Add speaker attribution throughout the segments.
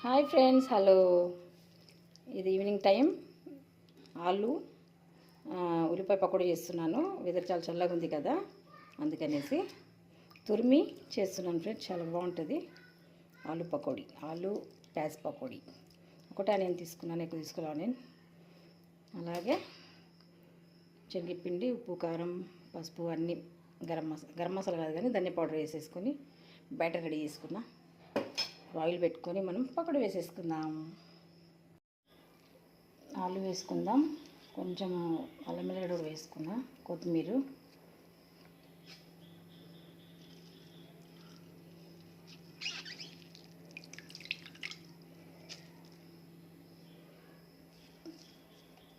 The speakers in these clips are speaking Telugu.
Speaker 1: Hi friends, hello. ఇది ఈవినింగ్ టైం. ఆలు ఉల్లిపాయ పకోడీ చేస్తున్నాను. వెదర్ చాలా చల్లగా ఉంది కదా, అందుకనేసి తురిమి చేస్తున్నాను ఫ్రెండ్స్. చాలా బాగుంటుంది ఆలు పకోడీ, ఆలు ప్యాజ్ పకోడీ. ఒకటే నేను తీసుకున్నాను, ఎక్కువ తీసుకున్నాను నేను. అలాగే శనగపిండి, ఉప్పు, కారం, పసుపు అన్నీ, గరం మసాలా కాదు కానీ ధనియా పౌడర్ వేసేసుకొని బ్యాటర్ రెడీ చేసుకున్నా. ఆయిల్ పెట్టుకొని మనం పకోడీ వేసేసుకుందాం. ఆలు వేసుకుందాం, కొంచెం అల్లం వెల్లుల్లి కూడా వేసుకుందాం, కొత్తిమీర,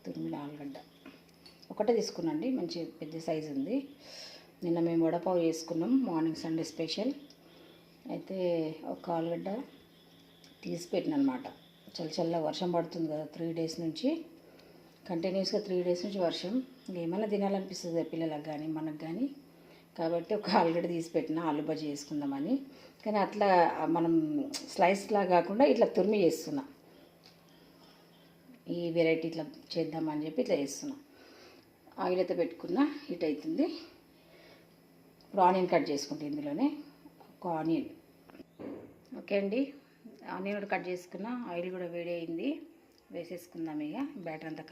Speaker 1: తురిమిన ఆలుగడ్డ ఒకటే తీసుకున్నాండి, మంచి పెద్ద సైజు ఉంది. నిన్న మేము వడపావు చేసుకున్నాం, మార్నింగ్ సండే స్పెషల్. అయితే ఒక ఆలుగడ్డ తీసి పెట్టిన అనమాట. చల్ల వర్షం పడుతుంది కదా 3 days నుంచి, కంటిన్యూస్గా 3 days నుంచి వర్షం. ఏమైనా తినాలనిపిస్తుంది పిల్లలకు కానీ మనకు కానీ. కాబట్టి ఒక ఆలుగడ్డ తీసి పెట్టిన, ఆలు బజ్జీ చేసుకుందామని. కానీ అట్లా మనం స్లైస్లా కాకుండా ఇట్లా తురిమి చేస్తున్నా. ఈ వెరైటీ ఇట్లా చేద్దామని చెప్పి ఇట్లా చేస్తున్నా. ఆయిల్ అయితే పెట్టుకున్నా, హీట్ అవుతుంది. ఇప్పుడు ఆనియన్ కట్ చేసుకుంటే ఇందులోనే ఒక ఆనియన్. ఓకే అండి, ఆనియన్ కూడా కట్ చేసుకున్నా. ఆయిల్ కూడా వేడి అయింది, వేసేసుకుందాం. ఇక బ్యాటర్ అంతా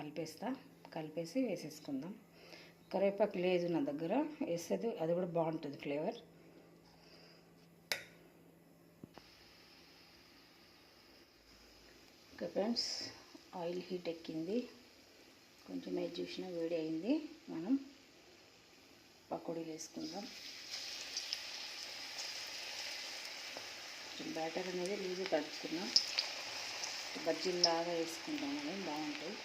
Speaker 1: కలిపేసి వేసేసుకుందాం. కరివేపాకు లేదు నా దగ్గర, వేసేది అది కూడా బాగుంటుంది flavour. Okay friends, oil heat ఎక్కింది, కొంచెం ఏది చూసినా వేడి అయింది. మనం పకోడీలు వేసుకుందాం. బ్యాటర్ అనేది లూజ్ తడుపుకున్నాం, బజ్జీలాగా వేసుకుంటాం అని బాగుంటాయి.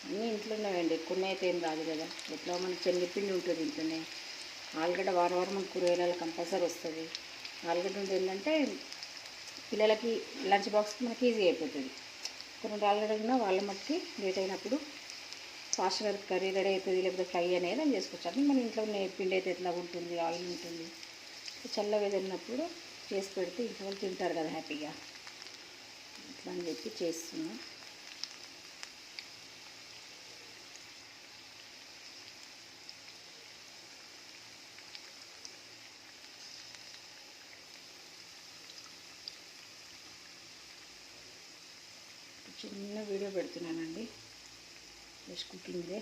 Speaker 1: అన్నీ ఇంట్లోనే అండి, కొన్ని అయితే ఏం రాదు కదా. ఎట్లా మనకి శనగపిండి ఉంటుంది ఇంట్లోనే. ఆలుగడ్డ వారం మనకు కూరగాయలలో కంపల్సరీ వస్తుంది. ఆలుగడ్డ ఉంటే ఏంటంటే పిల్లలకి లంచ్ బాక్స్కి మనకి ఈజీ అయిపోతుంది. కొన్ని ఆలుగడ్డ ఉన్నా వాళ్ళ మట్టుకి లేట్ అయినప్పుడు ఫాస్ట్గా కర్రీ రెడీ అవుతుంది, లేకపోతే ఫ్రై అనేది అని చేసుకోవచ్చు. అది మన ఇంట్లో ఉన్న పిండి అయితే ఎట్లా ఉంటుంది, ఆయిల్ ఉంటుంది. చల్లగా తిన్నప్పుడు చేసి పెడితే ఇంట్లో వాళ్ళు తింటారు కదా హ్యాపీగా. అట్లా అని చెప్పి చేస్తున్నాం. చిన్న వీడియో పెడుతున్నానండి, జస్ట్ కుకింగ్దే.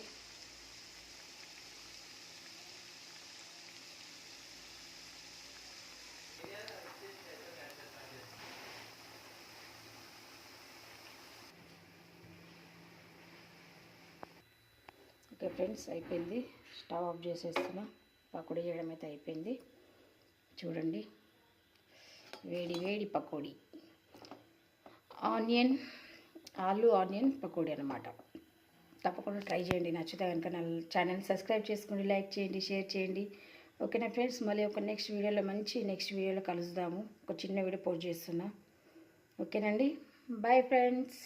Speaker 1: ఓకే ఫ్రెండ్స్, అయిపోయింది. స్టవ్ ఆఫ్ చేసేస్తున్నా. పకోడీ చేయడం అయితే అయిపోయింది. చూడండి, వేడి వేడి పకోడీ, ఆలు ఆనియన్ పకోడీ అనమాట. తప్పకుండా ట్రై చేయండి. నచ్చితే కనుక నా ఛానల్ సబ్స్క్రైబ్ చేసుకోండి, లైక్ చేయండి, షేర్ చేయండి. ఓకేనా ఫ్రెండ్స్, మళ్ళీ ఒక నెక్స్ట్ వీడియోలో కలుద్దాము. ఒక చిన్న వీడియో పోస్ట్ చేస్తున్నా. ఓకేనండి, బాయ్ ఫ్రెండ్స్.